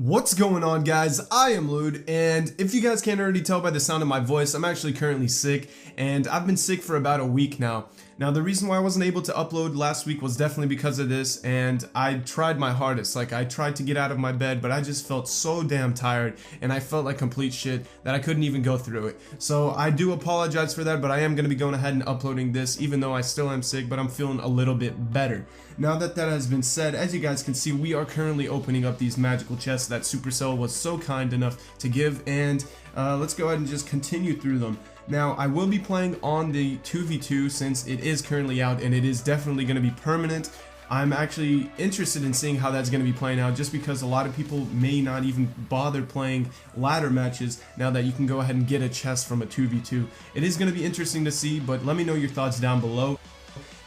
What's going on, guys? I am Lude, and if you guys can't already tell by the sound of my voice, I'm actually currently sick, and I've been sick for about a week now. Now, the reason why I wasn't able to upload last week was definitely because of this, and I tried my hardest. Like, I tried to get out of my bed, but I just felt so damn tired, and I felt like complete shit that I couldn't even go through it. So I do apologize for that, but I am going to be going ahead and uploading this, even though I still am sick, but I'm feeling a little bit better. Now that that has been said, as you guys can see, we are currently opening up these magical chests that Supercell was so kind enough to give, and let's go ahead and just continue through them. Now, I will be playing on the 2v2 since it is currently out, and it is definitely going to be permanent. I'm actually interested in seeing how that's going to be playing out, just because a lot of people may not even bother playing ladder matches now that you can go ahead and get a chest from a 2v2. It is going to be interesting to see, but let me know your thoughts down below.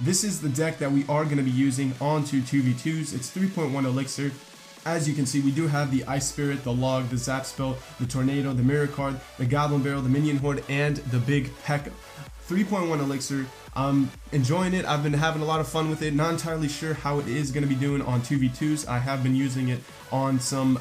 This is the deck that we are going to be using onto 2v2s. It's 3.1 elixir. As you can see, we do have the Ice Spirit, the Log, the Zap Spell, the Tornado, the Mirror Card, the Goblin Barrel, the Minion Horde, and the Big P.E.K.K.A. 3.1 elixir. I'm enjoying it. I've been having a lot of fun with it. Not entirely sure how it is going to be doing on 2v2s. I have been using it on some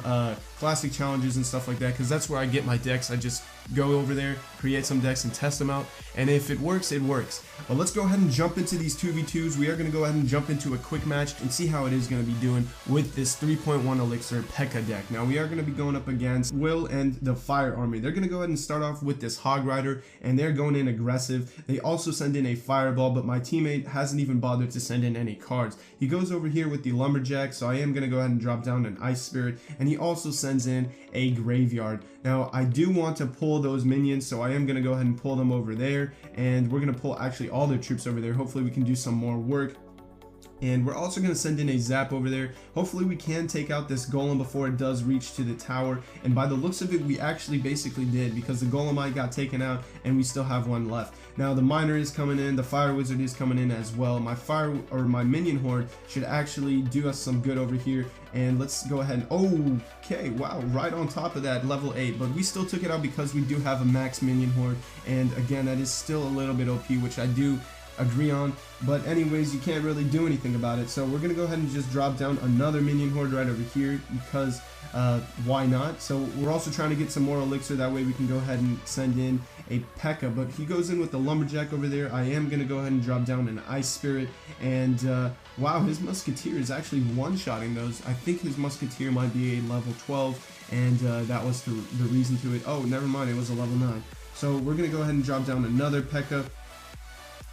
classic challenges and stuff like that, because that's where I get my decks. I just go over there, create some decks, and test them out, and if it works, it works. But let's go ahead and jump into these 2v2s. We are going to go ahead and jump into a quick match and see how it is going to be doing with this 3.1 elixir P.E.K.K.A. deck. Now, we are going to be going up against Will and the Fire Army. They're going to go ahead and start off with this Hog Rider, and they're going in aggressive. They also send in a Fireball, but my teammate hasn't even bothered to send in any cards. He goes over here with the Lumberjack, so I am going to go ahead and drop down an Ice Spirit, and he also sends in a Graveyard. Now, I do want to pull those minions, so I am going to go ahead and pull them over there, and we're going to pull actually all their troops over there. Hopefully we can do some more work. And we're also going to send in a Zap over there. Hopefully we can take out this Golem before it does reach to the tower. And by the looks of it, we actually basically did, because the Golemite got taken out and we still have one left. Now the Miner is coming in, the Fire Wizard is coming in as well. My Minion Horde should actually do us some good over here. And let's go ahead and, okay, wow, right on top of that, level 8. But we still took it out because we do have a max Minion Horde. And again, that is still a little bit OP, which I do agree on, but anyways, you can't really do anything about it. So we're gonna go ahead and just drop down another Minion Horde right over here, because why not? So we're also trying to get some more elixir, that way we can go ahead and send in a P.E.K.K.A. But he goes in with the Lumberjack over there. I am gonna go ahead and drop down an Ice Spirit, and wow, his Musketeer is actually one-shotting those. I think his Musketeer might be a level 12, and that was the reason to it. Oh, never mind, it was a level 9. So we're gonna go ahead and drop down another P.E.K.K.A.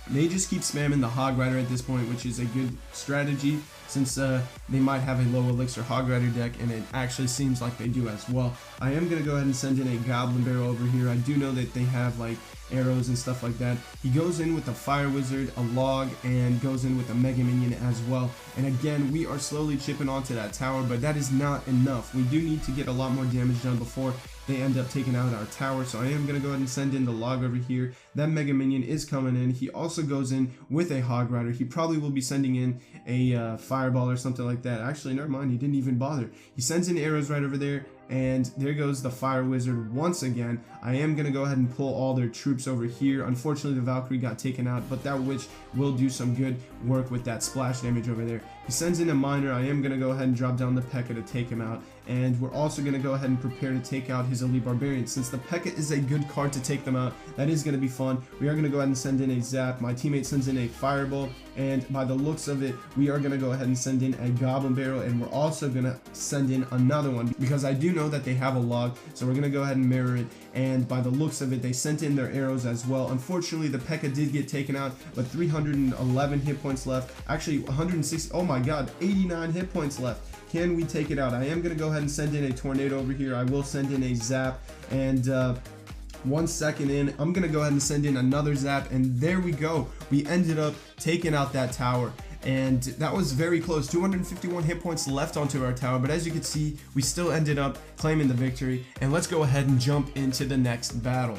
They just keep spamming the Hog Rider at this point, which is a good strategy, since they might have a low elixir Hog Rider deck, and it actually seems like they do as well. I am going to go ahead and send in a Goblin Barrel over here. I do know that they have like arrows and stuff like that. He goes in with a Fire Wizard, a Log, and goes in with a Mega Minion as well. And again, we are slowly chipping onto that tower, but that is not enough. We do need to get a lot more damage done before they end up taking out our tower. So I am going to go ahead and send in the Log over here. That Mega Minion is coming in. He also goes in with a Hog Rider. He probably will be sending in a Fireball or something like that. Actually, never mind, he didn't even bother. He sends in arrows right over there, and there goes the Fire Wizard once again. I am going to go ahead and pull all their troops over here. Unfortunately, the Valkyrie got taken out, but that Witch will do some good work with that splash damage over there. He sends in a Miner. I am going to go ahead and drop down the P.E.K.K.A. to take him out, and we're also going to go ahead and prepare to take out his Elite Barbarian. Since the P.E.K.K.A. is a good card to take them out, that is going to be fun. We are going to go ahead and send in a Zap. My teammate sends in a Fireball, and by the looks of it, we are going to go ahead and send in a Goblin Barrel, and we're also going to send in another one, because I do know that they have a Log, so we're going to go ahead and mirror it. And by the looks of it, they sent in their arrows as well. Unfortunately, the P.E.K.K.A. did get taken out, but 311 hit points left. Actually, 160, oh my god, 89 hit points left. Can we take it out? I am going to go ahead and send in a Tornado over here. I will send in a Zap, and 1 second in, I'm going to go ahead and send in another Zap, and there we go. We ended up taking out that tower. And that was very close. 251 hit points left onto our tower, but as you can see, we still ended up claiming the victory. And let's go ahead and jump into the next battle.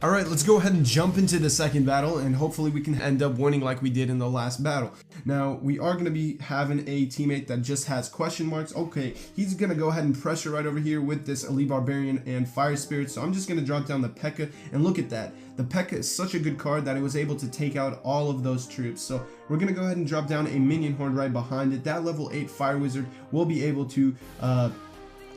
Alright, let's go ahead and jump into the second battle, and hopefully we can end up winning like we did in the last battle. Now we are going to be having a teammate that just has question marks. Okay, he's going to go ahead and pressure right over here with this Elite Barbarian and Fire Spirit. So I'm just going to drop down the P.E.K.K.A, and look at that. The P.E.K.K.A is such a good card that it was able to take out all of those troops. So we're going to go ahead and drop down a minion horde right behind it. That level 8 Fire Wizard will be able to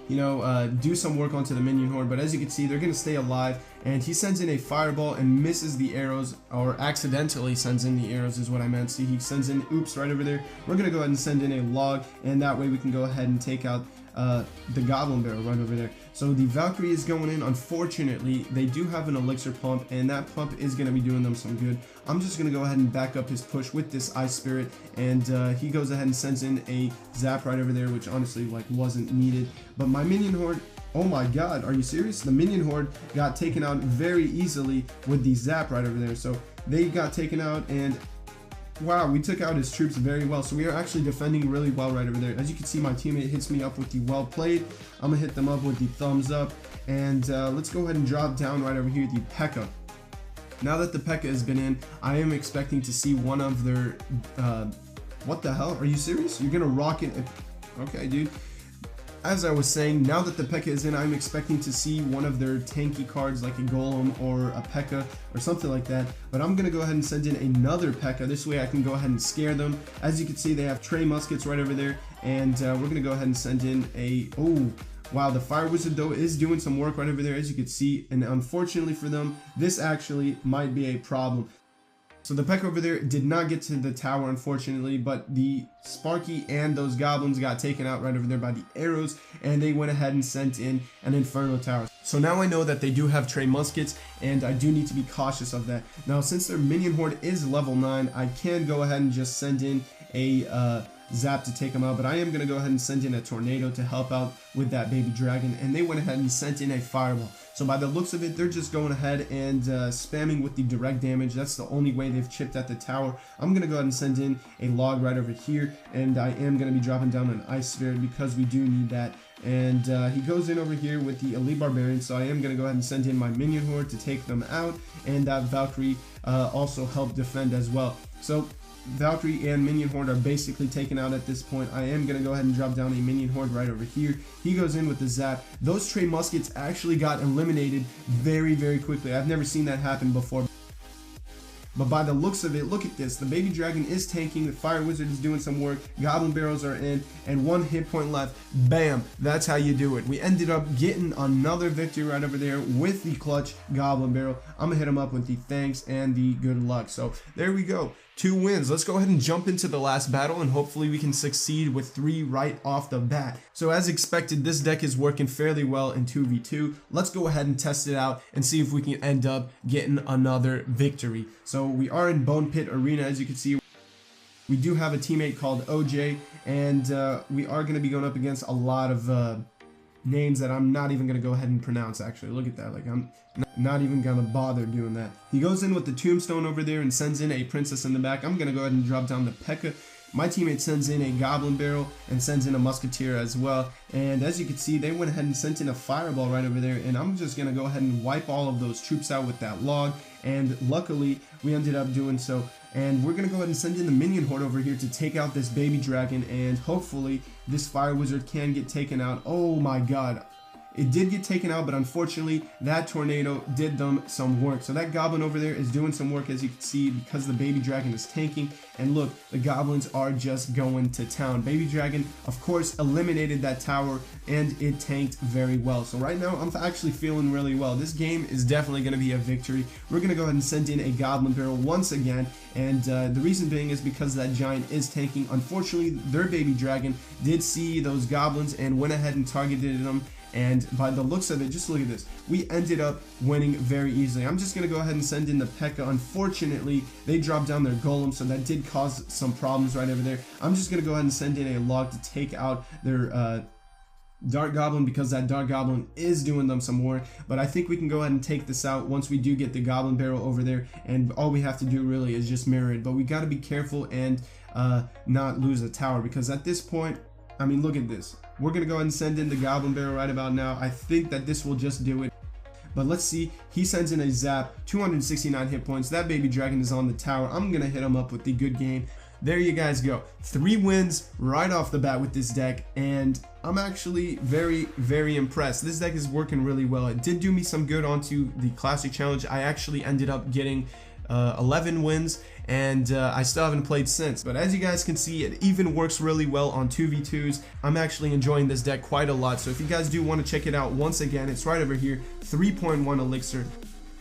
do some work onto the minion horde, but as you can see, they're going to stay alive, and he sends in a fireball and misses the arrows, or accidentally sends in the arrows is what I meant. See, he sends in, oops, right over there. We're going to go ahead and send in a log, and that way we can go ahead and take out the goblin barrel right over there. So the Valkyrie is going in. Unfortunately, they do have an elixir pump, and that pump is going to be doing them some good. I'm just going to go ahead and back up his push with this Ice Spirit, and he goes ahead and sends in a zap right over there, which honestly like wasn't needed. But my minion horde, oh my god, are you serious? The minion horde got taken out very easily with the zap right over there. So they got taken out, and wow, we took out his troops very well. So we are actually defending really well right over there. As you can see, my teammate hits me up with the well played. I'm gonna hit them up with the thumbs up, and let's go ahead and drop down right over here the P.E.K.K.A. Now that the P.E.K.K.A has been in, I am expecting to see one of their what the hell, are you serious? You're gonna rock it? Okay, dude. As I was saying, now that the P.E.K.K.A is in, I'm expecting to see one of their tanky cards like a Golem or a P.E.K.K.A or something like that. But I'm going to go ahead and send in another P.E.K.K.A. This way I can go ahead and scare them. As you can see, they have Trey muskets right over there. And we're going to go ahead and send in a... Oh, wow, the Fire Wizard though is doing some work right over there, as you can see. And unfortunately for them, this actually might be a problem. So the P.E.K.K.A over there did not get to the tower, unfortunately, but the Sparky and those goblins got taken out right over there by the arrows, and they went ahead and sent in an Inferno tower. So now I know that they do have Trey muskets, and I do need to be cautious of that. Now, since their minion horde is level 9, I can go ahead and just send in a zap to take them out, but I am going to go ahead and send in a tornado to help out with that baby dragon, and they went ahead and sent in a fireball. So by the looks of it, they're just going ahead and spamming with the direct damage. That's the only way they've chipped at the tower. I'm going to go ahead and send in a log right over here, and I am going to be dropping down an Ice Spirit because we do need that. And he goes in over here with the Elite Barbarian, so I am going to go ahead and send in my minion horde to take them out, and that Valkyrie also helped defend as well. So Valkyrie and minion horde are basically taken out at this point. I am going to go ahead and drop down a minion horde right over here. He goes in with the zap. Those Trey muskets actually got eliminated very, very quickly. I've never seen that happen before. But by the looks of it, look at this. The baby dragon is tanking. The Fire Wizard is doing some work. Goblin barrels are in, and 1 hit point left. Bam! That's how you do it. We ended up getting another victory right over there with the clutch Goblin barrel. I'm gonna hit him up with the thanks and the good luck. So there we go. 2 wins. Let's go ahead and jump into the last battle, and hopefully we can succeed with 3 right off the bat. So as expected, this deck is working fairly well in 2v2. Let's go ahead and test it out and see if we can end up getting another victory. So we are in Bone Pit Arena, as you can see. We do have a teammate called OJ, and we are going to be going up against a lot of names that I'm not even going to go ahead and pronounce. Actually, look at that. Like, I'm not even going to bother doing that. He goes in with the tombstone over there and sends in a princess in the back. I'm going to go ahead and drop down the P.E.K.K.A. My teammate sends in a goblin barrel and sends in a musketeer as well. And as you can see, they went ahead and sent in a fireball right over there. And I'm just going to go ahead and wipe all of those troops out with that log. And luckily, we ended up doing so. And we're going to go ahead and send in the minion horde over here to take out this baby dragon. And hopefully, this Fire Wizard can get taken out. Oh my god. It did get taken out, but unfortunately, that tornado did them some work. So that goblin over there is doing some work, as you can see, because the baby dragon is tanking. And look, the goblins are just going to town. Baby dragon, of course, eliminated that tower, and it tanked very well. So right now, I'm actually feeling really well. This game is definitely going to be a victory. We're going to go ahead and send in a goblin barrel once again. And the reason being is because that giant is tanking. Unfortunately, their baby dragon did see those goblins and went ahead and targeted them. And by the looks of it, just look at this. We ended up winning very easily. I'm just going to go ahead and send in the P.E.K.K.A. Unfortunately, they dropped down their golem, so that did cause some problems right over there. I'm just going to go ahead and send in a log to take out their Dark Goblin, because that Dark Goblin is doing them some work. But I think we can go ahead and take this out once we do get the Goblin Barrel over there. And all we have to do really is just mirror it. But we got to be careful and not lose a tower, because at this point, I mean, look at this. We're going to go ahead and send in the Goblin Barrel right about now. I think that this will just do it. But let's see. He sends in a zap, 269 hit points. That baby dragon is on the tower. I'm going to hit him up with the good game. there you guys go. 3 wins right off the bat with this deck, and I'm actually very impressed. This deck is working really well. It did do me some good onto the Classic Challenge. I actually ended up getting 11 wins, and I still haven't played since. But as you guys can see, it even works really well on 2v2s. I'm actually enjoying this deck quite a lot, so if you guys do want to check it out, once again, it's right over here, 3.1 elixir.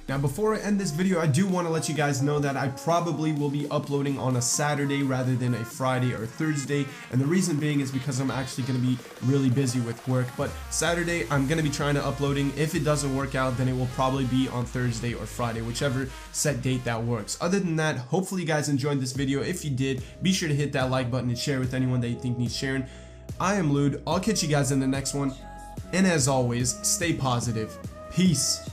Now before I end this video, I do want to let you guys know that I probably will be uploading on a Saturday rather than a Friday or Thursday, and the reason being is because I'm actually going to be really busy with work. But Saturday I'm going to be trying to uploading. If it doesn't work out, then it will probably be on Thursday or Friday, whichever set date that works. Other than that, hopefully you guys enjoyed this video. If you did, be sure to hit that like button and share with anyone that you think needs sharing. I am Lude. I'll catch you guys in the next one, and as always, stay positive. Peace.